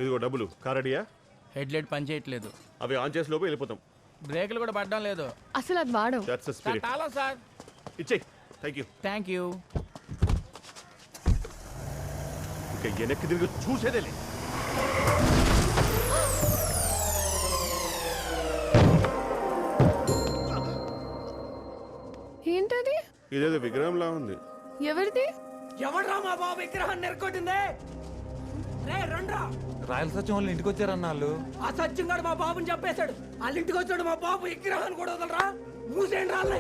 ఇదిగో డబ్బులు. కారడియా? హెడ్లైట్ పని చేయట్లేదు. అవి ఆన్ చేసి లోపు వెళ్ళిపోతాం. బ్రేకులు కూడా పడడం లేదు. అసలు అది వాడవు. That's the spirit. చాలా సార్. ఇచ్చేయ్. థాంక్యూ. Thank you. ఇక వెనక్కి తిరిగి చూసేదే లేదు. ఏంటది? ఇదేదో విగ్రహంలా ఉంది. ఎవరిది? ఎవడ్రా మా బాబు విగ్రహాన్ని నెరకొట్టింది? రే రండ్రా. రాయల సత్యం వాళ్ళు ఇంటికి వచ్చారన్న వాళ్ళు. ఆ సత్యం గారు మా బాబుని చంపేశాడు. వాళ్ళ ఇంటికి వచ్చాడు. మా బాబు విగ్రహాన్ని కూడా వదలరా. మూసేయండి రాళ్ళే.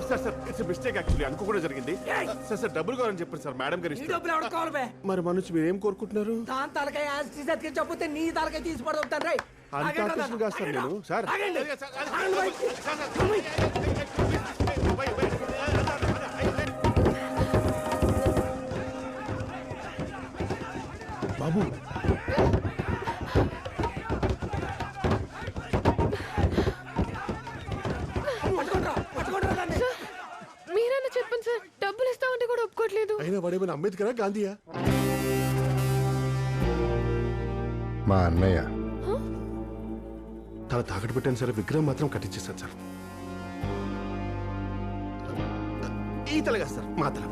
Sir it's mistake actually. అంకు కూడా జరిగింది. సార్ డబ్బులు కావాలని చెప్పారు సార్. మేడం గారు ఈ డబ్బులు ఎవడ కావాలి బే? మరి మన నుంచి మీరు ఏం కోరుకుంటున్నారు? దాని తలకాయ ఆస్తి సత్యం చెప్పితే నీ తలకాయ తీసి పడవుతాను రే. అంత ఆర్టిస్ట్ కాదు సార్ నేను. సార్ బాబు మీరైనా చెప్పండి సార్. డబ్బులు ఇస్తామంటే కూడా ఒప్పుకోవట్లేదు. అయినా వాడేమైనా అంబేద్కరా గాంధీయా? మా అన్నయ్య. తన తాకట్టు పెట్టాను సార్. విగ్రహం మాత్రం కట్టించేస్తాను సార్. ఈ తలగా సార్ మా తల.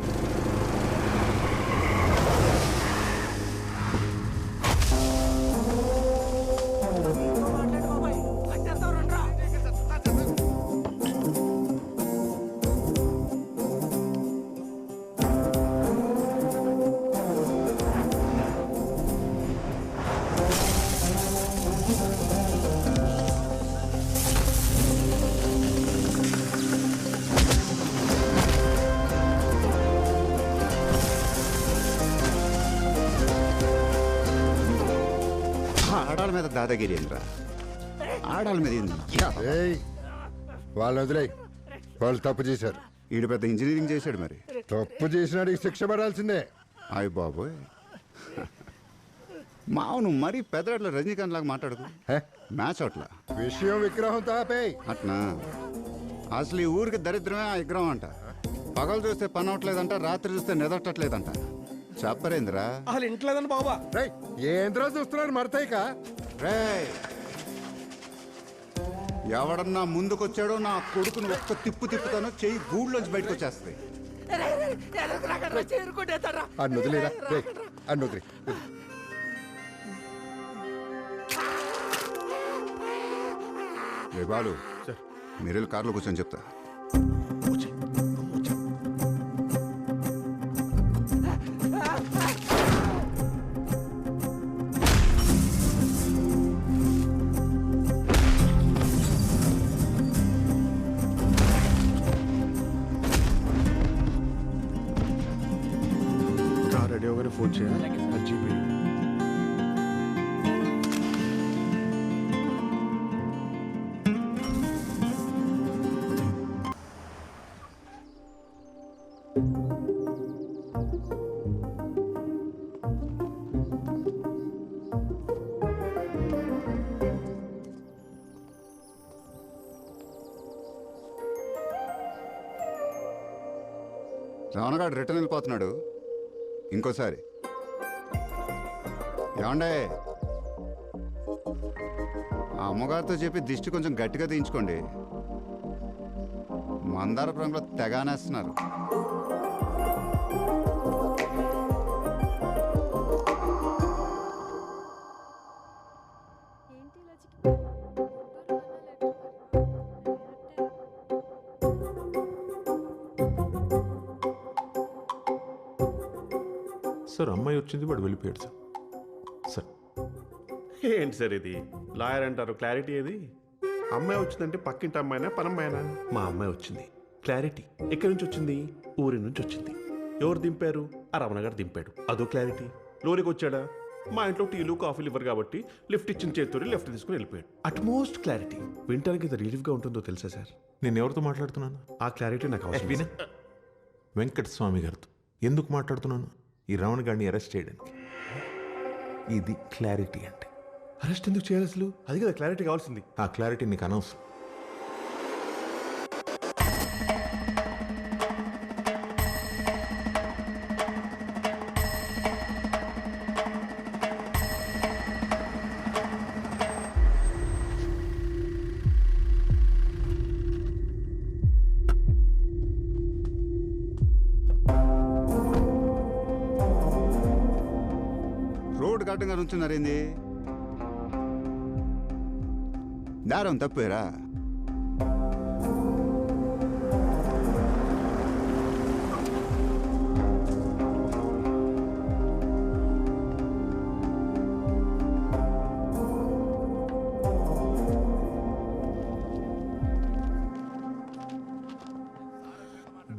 ఆడాళ్ళ మీద దాదాగిరి ఏంట్రా? ఆడాళ్ళ మీద ఏంది? ఏయ్, వాళ్ళు వదిలేయ్. వాళ్ళు తప్పు చేశారు. ఈడు పెద్ద ఇంజనీరింగ్ చేశాడు మరి. తప్పు చేసినాడికి శిక్ష పడాల్సిందే. అయ్య బాబోయ్, మావును మరీ పెద్దట్లో రజనీకాంత్ లాగా మాట్లాడుకు. హే, మ్యాచ్ అట్లా విషయం విగ్రహం తాపేయ్. అట్నా? అసలు ఈ ఊరికి దరిద్రమే ఆ విగ్రహం అంట. పగలు చూస్తే పని అవట్లేదంట, రాత్రి చూస్తే నిదట్టట్లేదంట. చెప్పరేంద్రా? వాళ్ళు ఇంట్లోదని బాబా. రేయ్, ఏంద్రా చూస్తున్నారు మడతాయిక? రేయ్, ఎవడన్నా ముందుకొచ్చాడో నా కొడుకును ఒక్క తిప్పుతానో చెయ్యి గూళ్ళోంచి బయటకు వచ్చేస్తుంది. చేరుకుంటేస్తారా? అన్ను వదిలేరా? రేయ్, అన్ను వదిలే. రే బాలు, మీరు కార్లో కూర్చొని చెప్తా. రెడీ అవగానే ఫోన్ చేయాలి. జీపీ రావణగాడు రిటర్న్ వెళ్ళిపోతున్నాడు. ఇంకోసారి ఏమండే, ఆ అమ్మగారితో చెప్పి దిష్టి కొంచెం గట్టిగా తీయించుకోండి. మందారపురంలో తెగానేస్తున్నారు. సార్ అమ్మాయి వచ్చింది, వాడు వెళ్ళిపోయాడు సార్. సార్ ఏంటి సార్ ఇది? లాయర్ అంటారు, క్లారిటీ ఏది? అమ్మాయి వచ్చిందంటే పక్కింటి అమ్మాయినా పనమ్మాయినా? మా అమ్మాయి వచ్చింది. క్లారిటీ ఎక్కడి నుంచి వచ్చింది? ఊరి నుంచి వచ్చింది. ఎవరు దింపారు? ఆ రమణ గారు దింపాడు. అదో క్లారిటీ. లోనికి వచ్చాడా? మా ఇంట్లో టీలు కాఫీలు ఇవ్వరు కాబట్టి లిఫ్ట్ ఇచ్చిన చేతులు లెఫ్ట్ తీసుకుని వెళ్ళిపోయాడు. Utmost clarity. వింటానికి ఎంత రిలీఫ్గా ఉంటుందో తెలుసా సార్? నేను ఎవరితో మాట్లాడుతున్నాను? ఆ క్లారిటీ నాకు అవసరం. వెంకటస్వామి గారితో. ఎందుకు మాట్లాడుతున్నాను? ఈ రావణ్ గారిని అరెస్ట్ చేయడానికి. ఇది క్లారిటీ అంటే. అరెస్ట్ ఎందుకు చేయాలి అసలు? అది కదా క్లారిటీ కావాల్సింది. ఆ క్లారిటీ నీకు అనవసరం. రోడ్డు కట్టంగా నుంచున్నారేంది? దారం తప్పేరా?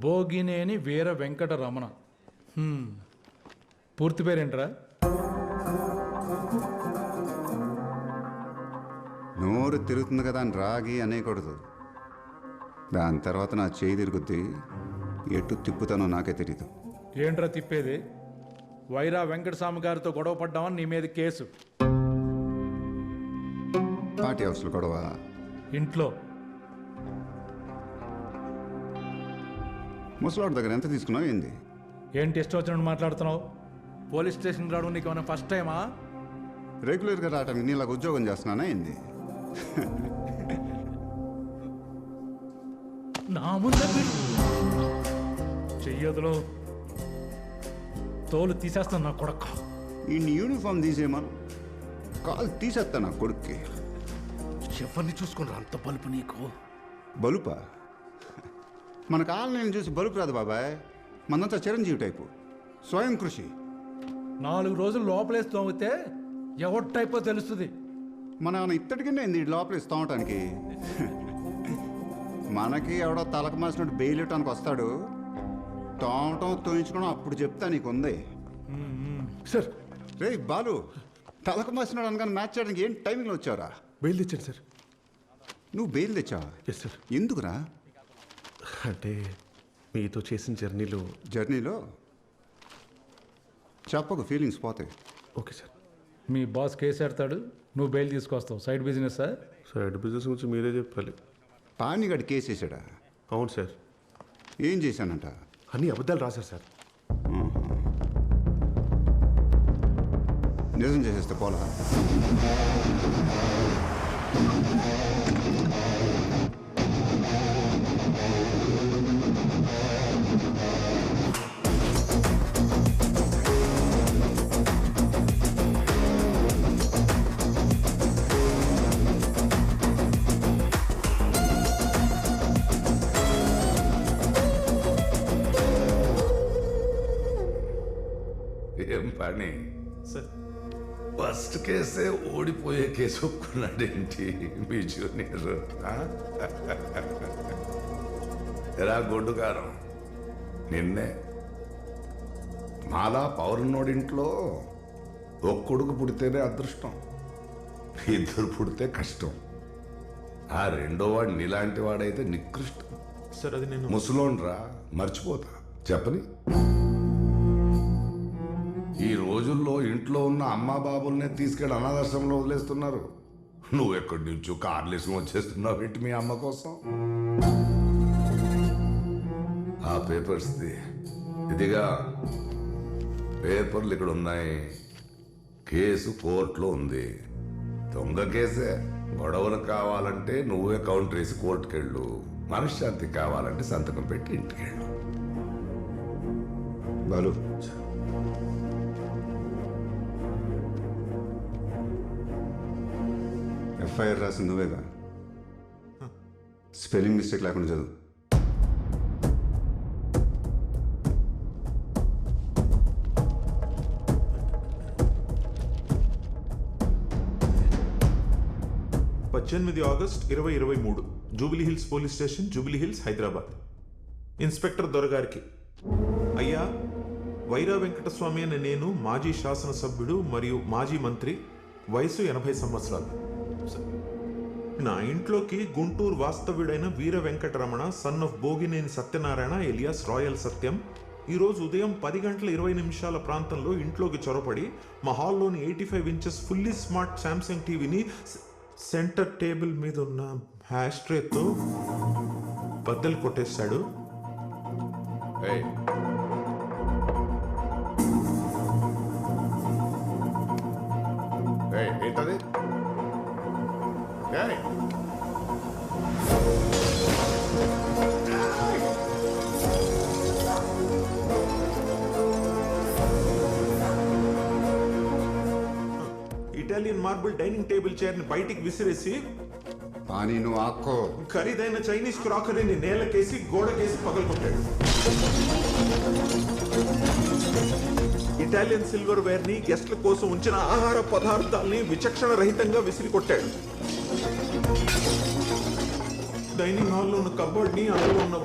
భోగినేని వీర వెంకట రమణ. పూర్తి పేరేంట్రా? నోరు తిరుగుతుంది కదా అని రాగి అనేకూడదు. దాని తర్వాత నా చేయి తిరుగుద్ది. ఎటు తిప్పుతానో నాకే తెలియదు. ఏంట్రా తిప్పేది? వైరా వెంకటస్వామి గారితో గొడవ పడ్డామని నీ మీద కేసు. పార్టీ హౌస్లో గొడవ. ఇంట్లో ముసలాడు దగ్గర ఎంత తీసుకున్నావు ఏంది? ఏంటి ఇష్టం వచ్చినట్టు మాట్లాడుతున్నావు? పోలీస్ స్టేషన్కి రావడం నీకు ఏమైనా ఫస్ట్ టైమా? రెగ్యులర్గా రావటానికి నీలాగా ఉద్యోగం చేస్తున్నానా ఏంది? నా ముందు చెయ్యదులో తోలు తీసేస్తాను నా కొడక. ఈ యూనిఫామ్ తీసేయమా, కాలు తీసేస్తా నా కొడుక్కి. ఎవరిని చూసుకుని అంత బలుపు నీకు? బలుపా? మన కాలనీని చూసి బలుపు రాదు బాబాయ్. మనంతా చిరంజీవి టైపు, స్వయం కృషి. 4 రోజులు లోపలేసి తోమితే ఎవరి టైపో తెలుస్తుంది. మన ఇత్తడికిండే ఏంది లోపల తోమటానికి? మనకి ఎవడో తలకు మాసినట్టు బెయిల్ ఇవ్వటానికి వస్తాడు. తోమటం తోయించుకోవడం అప్పుడు చెప్తా నీకుంది. సార్ రే బాలు, తలకు మాసినాడు అనగానే మ్యాచ్ చేయడానికి ఏం టైమింగ్లో వచ్చావురా? బెయిల్ తెచ్చాను సార్. నువ్వు బెయిల్ తెచ్చావా? Yes sir. ఎందుకురా? అంటే మీతో చేసిన జర్నీలో చెప్పకు, ఫీలింగ్స్ పోతాయి. Okay sir. మీ బాస్ కేసు పెడతాడు, నువ్వు బెయిల్ తీసుకొస్తావు. Side business sir. Side business గురించి మీరే చెప్పాలి. పానీగడ్ కేసు వేసాడా? అవును సార్. ఏం చేశానంట? అన్ని అబద్ధాలు రాశారు సార్. నిజం చేసేస్తే పోలా? ఏం పని సార్ ఫస్ట్ కేసే ఓడిపోయే కేసు ఒప్పుకున్నాడేంటి మీ జూనియర్? ఎరా గొడ్డుకారం, నిన్నే మాలా పౌరున్నోడింట్లో ఒక కొడుకు పుడితేనే అదృష్టం, 2 పుడితే కష్టం. ఆ రెండో వాడు నీలాంటి వాడైతే నికృష్టం. సార్ అది నేను ముసలోన్రా, మర్చిపోతా చెప్పని. ఈ రోజుల్లో ఇంట్లో ఉన్న అమ్మా బాబుల్నే తీసుకెళ్ళి అనాథాశ్రమంలో వదిలేస్తున్నారు. నువ్వు ఎక్కడి నుంచో కార్లేసి వచ్చేస్తున్నావు ఏంటి మీ అమ్మ కోసం? ఆ పేపర్స్ది ఇదిగా, పేపర్లు ఇక్కడ ఉన్నాయి. కేసు కోర్టులో ఉంది. దొంగ కేసే. గొడవలు కావాలంటే నువ్వే కౌంటర్ వేసి కోర్టుకెళ్ళు. మనశ్శాంతి కావాలంటే సంతకం పెట్టి ఇంటికెళ్ళు. బాలు, ఎఫ్ఐఆర్ రాసింది నువ్వేగా? స్పెల్లింగ్ మిస్టేక్ లేకుండా చదువు. August 2023 Jubilee Hills police station, Jubilee Hills, Hyderabad. Inspector దొరగారికి. అయ్యా, వైరా వెంకటస్వామి అనే నేను మాజీ శాసనసభ్యుడు మరియు మాజీ మంత్రి, వయసు 80 సంవత్సరాలు. నా ఇంట్లోకి గుంటూరు వాస్తవ్యుడైన Veera Venkataramana son of Bhogineni Satyanarayana alias Royal Satyam ఈరోజు ఉదయం 10:20 ప్రాంతంలో ఇంట్లోకి చొరపడి మా హాల్లోని 85 ఇంచెస్ ఫుల్లీ స్మార్ట్ శాంసంగ్ టీవీని సెంటర్ టేబుల్ మీద ఉన్న హ్యాష్ట్రేతో బద్దలు కొట్టేశాడు. ఏయ్, ఏంటది? ఏయ్, ఇటాలియన్ మార్బుల్ డైనింగ్ టేబుల్ చైర్ని బయటికి విసిరేసి పానీ నువ్వు ఆక్కో. ఖరీదైన చైనీస్ క్రాకరీని నేలకేసి గోడకేసి పగలగొట్టాడు. ఇటాలియన్ సిల్వర్ వేర్ ని గెస్ట్ల కోసం ఉంచిన ఆహార పదార్థాల్ని విచక్షణ రహితంగా విసిరికొట్టాడు. డైనింగ్ హాల్లో ఉన్న కబోర్డ్ ని అందులో ఉన్న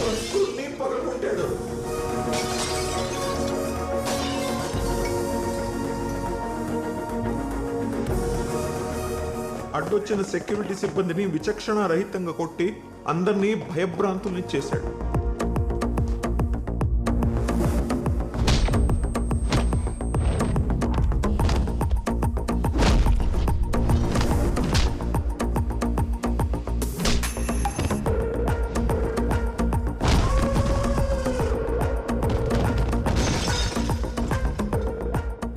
వస్తువుల్ని పగలగొట్టాడు. అడ్డొచ్చిన సెక్యూరిటీ సిబ్బందిని విచక్షణ రహితంగా కొట్టి అందరినీ భయభ్రాంతుల్ని చేశాడు.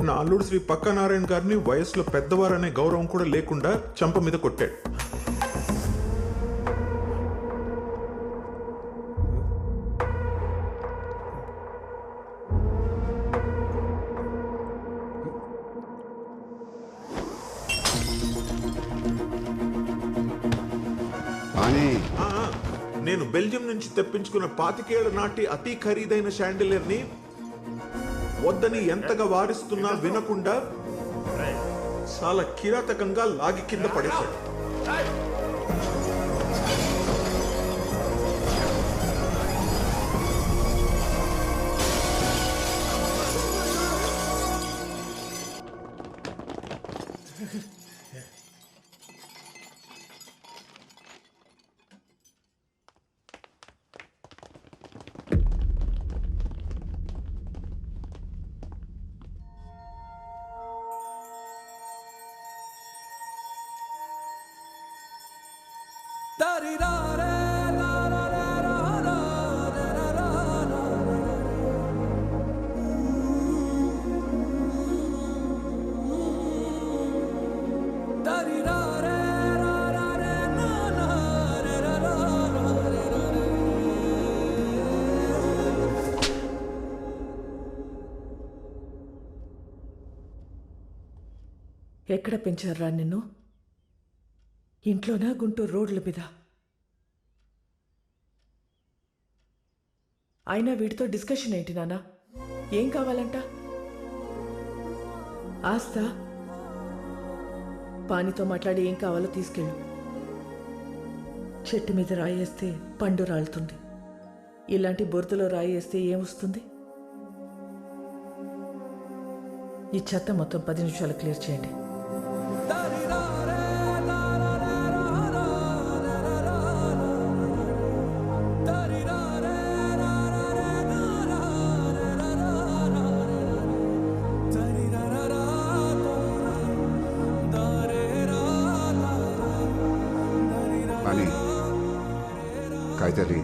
నా అల్లుడు శ్రీ పక్క నారాయణ గారిని వయసులో పెద్దవారనే గౌరవం కూడా లేకుండా చంప మీద కొట్టాడు. పానీ ఆ, నేను బెల్జియం నుంచి తెప్పించుకున్న 25 ఏళ్ల నాటి అతి ఖరీదైన షాండిలియర్ ని వద్దని ఎంతగా వారిస్తున్నా వినకుండా చాలా కిరాతకంగా లాగి కింద పడేశాడు. ఎక్కడ పెంచారా నిన్ను? ఇంట్లోనా, గుంటూరు రోడ్ల మీద? అయినా వీడితో డిస్కషన్ ఏంటి నాన్న? ఏం కావాలంట? ఆస్తా? పానితో మాట్లాడి ఏం కావాలో తీసుకెళ్ళు. చెట్టు మీద రాయేస్తే పండు రాలుతుంది. ఇలాంటి బురదలో రాయేస్తే ఏమొస్తుంది? ఈ చెత్త మొత్తం 10 నిమిషాలు క్లియర్ చేయండి. పానీ కాయితలి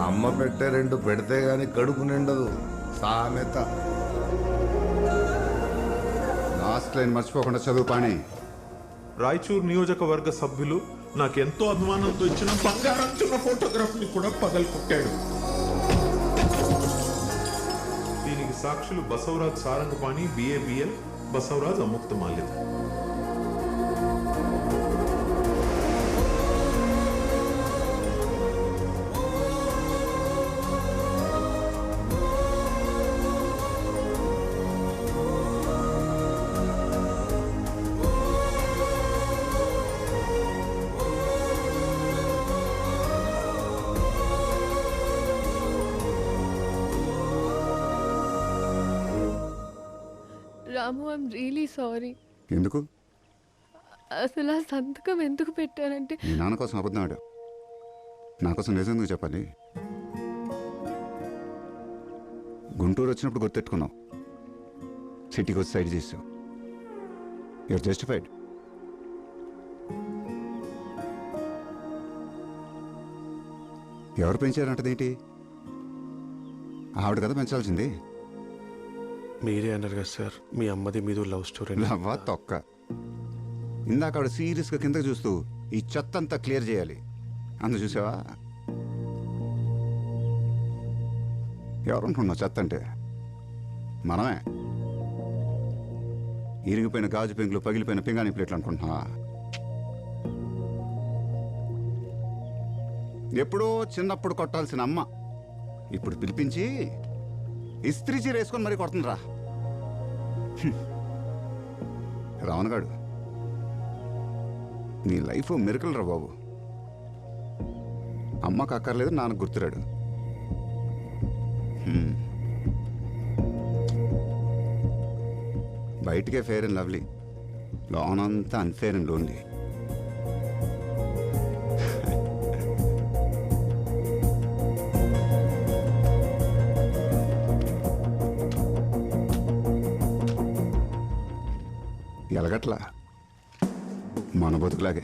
అమ్మ పెట్టే 2 పెడితే గాని కడుపు నిండదు సామెత. లాస్ట్ లైన్ మర్చిపోకుండా చదువు పానీ. రాయచూర్ నియోజకవర్గ సభ్యులు నాకెంతో అభిమానంతో ఇచ్చిన బంగారంచున్న ఫోటోగ్రాఫ్ ని కూడా పగలకొట్టాడు. దీనికి సాక్షులు Basavaraj Sarangapani, BABL, Basavaraj Amukta Malyada. Ramu, I'm really sorry. ఎందుకు? అసలు ఆ సంతకం ఎందుకు పెట్టానంటే నీ నాన్న కోసం అబద్ధం ఆడావు. నా కోసం నిజం ఎందుకు చెప్పాలి? గుంటూరు వచ్చినప్పుడు గుర్తెట్టుకున్నావు. సిటీకి వచ్చి సైడ్ చేసావు. You're justified. ఎవరు పెంచారంటదేంటి? ఆవిడ కదా పెంచాల్సింది. మీరే అన్నారు కదా సార్, మీ అమ్మది మీది లవ్ స్టోరీ. లవ్వా తొక్క. ఇందాక ఆవిడ సీరియస్గా కిందకు చూస్తూ ఈ చెత్త అంతా క్లియర్ చేయాలి అందు చూసావా? ఎవరనుకున్నావు చెత్త అంటే? మనమే. ఇరిగిపోయిన గాజు పెంకులు, పగిలిపోయిన పింగాణి ప్లేట్లు అనుకుంటున్నావా? ఎప్పుడో చిన్నప్పుడు కొట్టాల్సిన అమ్మ ఇప్పుడు పిలిపించి ఇస్త్రీ చీర వేసుకొని మరీ కొడుతుందిరా. రావణగాడు, నీ లైఫ్ మెరుకలు రా బాబు. అమ్మకు అక్కర్లేదు, నాన్నకు గుర్తురాడు. బయటికే ఫేర్ అండ్ లవ్లీ, లోనంతా అన్ఫేర్ అండ్ లోన్లీ. ఎలగట్లా మన బతుకులాగే.